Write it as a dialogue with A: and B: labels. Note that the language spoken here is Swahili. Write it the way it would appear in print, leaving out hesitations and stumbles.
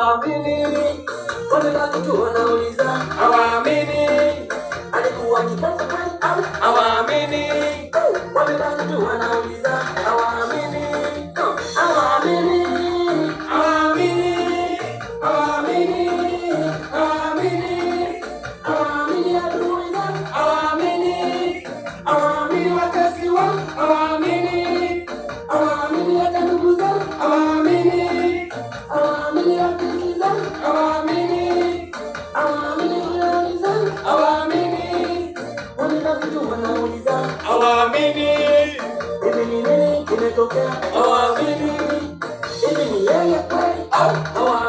A: hawaamini, wanabaki tu wanauliza, hawaamini alikuwa kipofu kweli au hawaamini, wanabaki tu wanauliza, hawaamini, hawaamini, hawaamini, hawaamini, hawaamini, hawaamini adui zangu, hawaamini, hawaamini watesi wangu, hawaamini, hawaamini hata ndugu zangu, hawaamini, hawaamini rafiki zangu, hawaamini, hawaamini jirani zangu, hawaamini, wanabaki tu wanauliza, hawaamini, hivi ni nini kimetokea, hawaamini, hivi ni yeye kweli au hawaamini.